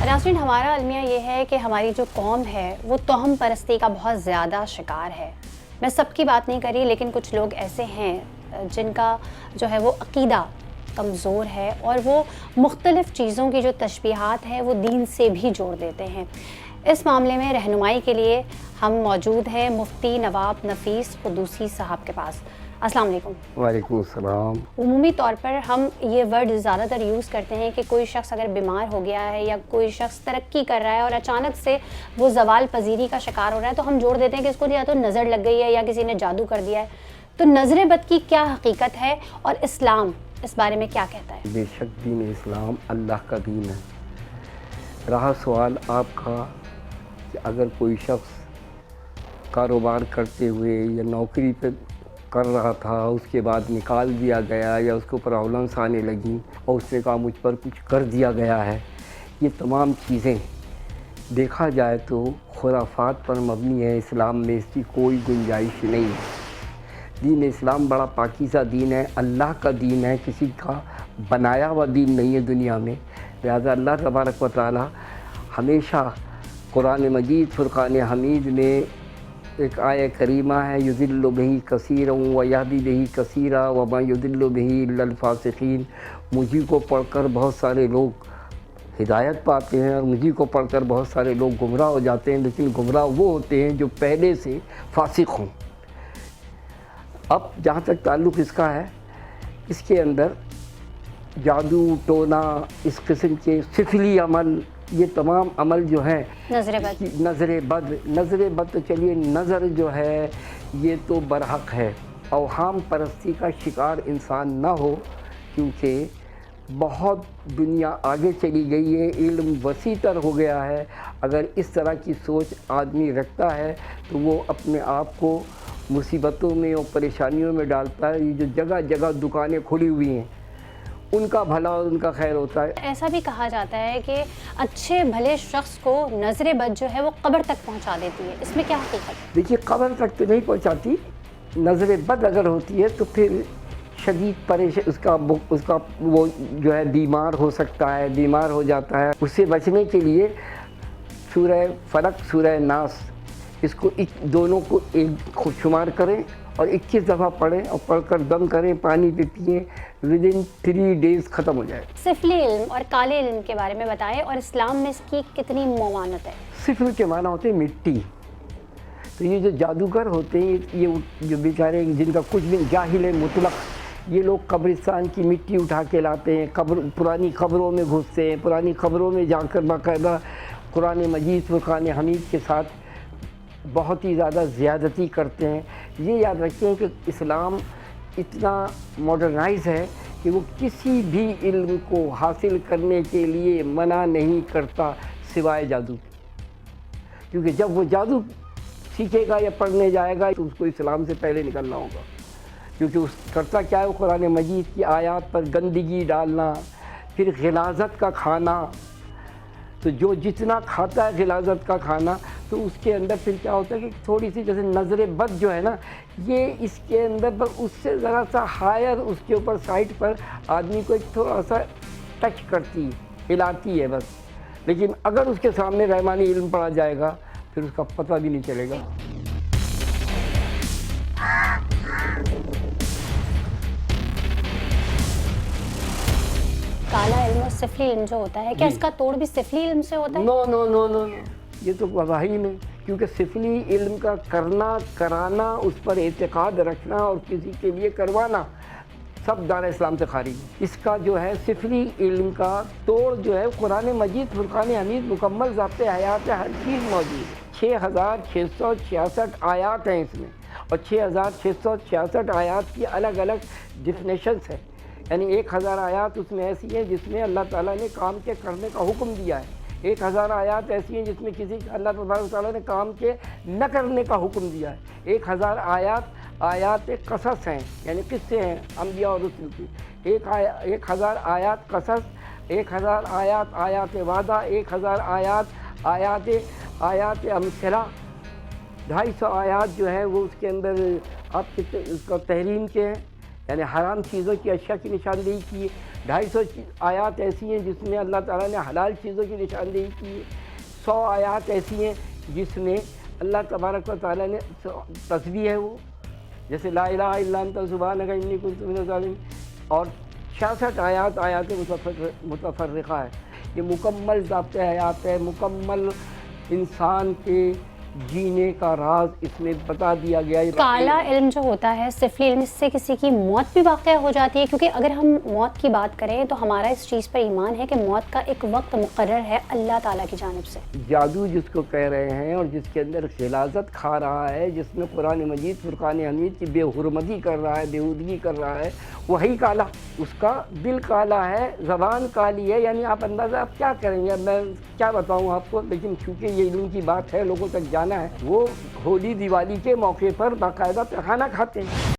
नाज़रीन, हमारा अलमिया ये है कि हमारी जो कौम है वो तोहम परस्ती का बहुत ज़्यादा शिकार है। मैं सबकी बात नहीं करी, लेकिन कुछ लोग ऐसे हैं जिनका जो है वो अक़ीदा कमज़ोर है और वो मुख्तलिफ़ चीज़ों की जो तशबीहात है वो दीन से भी जोड़ देते हैं। इस मामले में रहनुमाई के लिए हम मौजूद हैं मुफ्ती नवाब नफ़ीस क़ुद्दूसी साहब के पास। अस्सलाम वालेकुम। वालेकुम सलाम। उमूमी तौर पर हम ये वर्ड ज़्यादातर यूज़ करते हैं कि कोई शख्स अगर बीमार हो गया है या कोई शख्स तरक्की कर रहा है और अचानक से वो ज़वाल पजीरी का शिकार हो रहा है तो हम जोड़ देते हैं कि इसको या तो नज़र लग गई है या किसी ने जादू कर दिया है। तो नज़र बद की क्या हकीकत है और इस्लाम इस बारे में क्या कहता है? बेशक दीन इस्लाम अल्लाह का दीन है। रहा सवाल आपका कि अगर कोई शख्स कारोबार करते हुए या नौकरी पे कर रहा था, उसके बाद निकाल दिया गया या उसको प्रॉब्लम्स आने लगी और उसने कहा मुझ पर कुछ कर दिया गया है, ये तमाम चीज़ें देखा जाए तो खुराफात पर मबनी है। इस्लाम में इसकी कोई गुंजाइश नहीं है। दीन इस्लाम बड़ा पाकीज़ा दीन है, अल्लाह का दीन है, किसी का बनाया हुआ दीन नहीं है दुनिया में। लिहाजा अल्लाह तबारक व तआला हमेशा कुरान मजीद फुरक़ान हमीद में एक आय करीमा है, युज़िल्लु बिही कसीरन व यहदी बिही कसीरा व मा युज़िल्लु बिही इल्लल फ़ासिक़ीन। मुझी को पढ़कर बहुत सारे लोग हिदायत पाते हैं और मुझी को पढ़कर बहुत सारे लोग गुमराह हो जाते हैं, लेकिन गुमराह वो होते हैं जो पहले से फासिक हों। अब जहाँ तक ताल्लुक़ इसका है, इसके अंदर जादू टोना इस किस्म के सिफली अमल, ये तमाम अमल जो हैं नज़र बद तो चलिए, नज़र जो है ये तो बरहक है। अवहाम परस्ती का शिकार इंसान ना हो, क्योंकि बहुत दुनिया आगे चली गई है, इल्म वसी तर हो गया है। अगर इस तरह की सोच आदमी रखता है तो वो अपने आप को मुसीबतों में और परेशानियों में डालता है। ये जो जगह जगह दुकानें खुली हुई हैं, उनका भला और उनका खैर होता है। ऐसा भी कहा जाता है कि अच्छे भले शख्स को नज़र बद जो है वो कब्र तक पहुंचा देती है, इसमें क्या हकीकत है? देखिए, कब्र तक तो नहीं पहुंचाती। नज़र बद अगर होती है तो फिर शदीद परेशान उसका वो जो है बीमार हो सकता है, बीमार हो जाता है। उससे बचने के लिए सूरह फलक सूरह नास, इसको दोनों को एक खुदशुमार करें और 21 दफ़ा पढ़ें और पढ़कर दम करें, पानी पे पिएँ, विदिन 3 डेज़ ख़त्म हो जाए। सिफली इल्म और काले इल्म के बारे में बताएं और इस्लाम में इसकी कितनी मवानत है? सिफल के माना होते हैं मिट्टी। तो ये जो जादूगर होते हैं, ये जो बेचारे जिनका कुछ भी जाहिल है मुतलक, ये लोग कब्रिस्तान की मिट्टी उठा के लाते हैं, पुरानी ख़बरों में घुसते हैं, पुरानी ख़बरों में जाकर बाकायदा कुरान मजीद फुरक़ान हमीद के साथ बहुत ही ज़्यादा ज़्यादती करते हैं। ये याद रखें कि इस्लाम इतना मॉडर्नाइज़ है कि वो किसी भी इल्म को हासिल करने के लिए मना नहीं करता सिवाय जादू। क्योंकि जब वो जादू सीखेगा या पढ़ने जाएगा तो उसको इस्लाम से पहले निकलना होगा। क्योंकि उस करता क्या है, वो कुरान मजीद की आयत पर गंदगी डालना, फिर ग़िलाज़त का खाना। तो जो जितना खाता है ग़िलाज़त का खाना, तो उसके अंदर फिर क्या होता है कि थोड़ी सी जैसे नज़र बद जो है ना, ये इसके अंदर पर उससे ज़रा सा हायर उसके ऊपर साइड पर आदमी को एक थोड़ा सा टच करती, हिलाती है बस। लेकिन अगर उसके सामने रहमानी इल्म पढ़ा जाएगा फिर उसका पता भी नहीं चलेगा। काला इल्म और सिफली इल्म जो होता है, क्या इसका तोड़ भी सिफली इल्म से होता है? No no no no no, ये तो वही नहीं। क्योंकि सिफली इल्म का करना, कराना, उस पर एतकाद रखना और किसी के लिए करवाना सब दान इस्लाम से खारिज है। इसका जो है सिफली इल्म का तोड़ जो है कुरान मजीद फुरक़ान हमीद मुकम्मल ज़ाब्ते हयात है, हर चीज़ मौजूद है। 6666 आयात हैं इसमें और 6666 आयात की अलग अलग डिफिनेशंस हैं। यानी 1000 आयात उसमें ऐसी हैं जिसमें अल्लाह ताला ने काम के करने का हुक्म दिया है। 1000 आयात ऐसी हैं जिसमें किसी अल्लाह तबारक व तआला ने काम के न करने का हुक्म दिया है। 1000 आयात क़सस हैं, यानी किस्से हैं अंबिया और रसूल की। 1000 आयात क़सस, 1000 आयात वादा, 1000 आयात अमसला, 250 आयात जो हैं वो उसके अंदर आपके उसका तहरीम के हैं। یعنی حرام چیزوں کی اشیاء کی نشاندہی کی ہے. 250 آیات ایسی ہیں جس میں اللہ تعالیٰ نے حلال چیزوں کی نشاندہی کی ہے. 100 آیات ایسی ہیں جس میں اللہ تبارک و تعالیٰ نے تسبیح ہے وہ، جیسے لا الہ الا انت سبحانک انی کنت من الظالمین. اور 66 آیات متفرقہ ہے. یہ مکمل ضابطۂ حیات ہے، مکمل انسان کے جینے کا راز اس میں بتا دیا گیا ہے. کالا علم جو ہوتا ہے، سفلی علم، اس سے کسی کی موت بھی واقع ہو جاتی ہے، کیونکہ اگر ہم موت کی بات کریں تو ہمارا اس چیز پر ایمان ہے کہ موت کا ایک وقت مقرر ہے اللہ تعالیٰ کی جانب سے. جادو جس کو کہہ رہے ہیں اور جس کے اندر غلاظت کھا رہا ہے، جس میں قرآن مجید فرقان حمید کی بے حرمتی کر رہا ہے، بےہودگی کر رہا ہے، وہی کالا. اس کا دل کالا ہے، زبان کالی ہے. یعنی آپ اندازہ آپ کیا کریں گے، میں کیا بتاؤں آپ کو. لیکن چونکہ یہ علم کی بات ہے، لوگوں تک جانا ہے. وہ ہولی دیوالی کے موقع پر باقاعدہ کھانا کھاتے ہیں.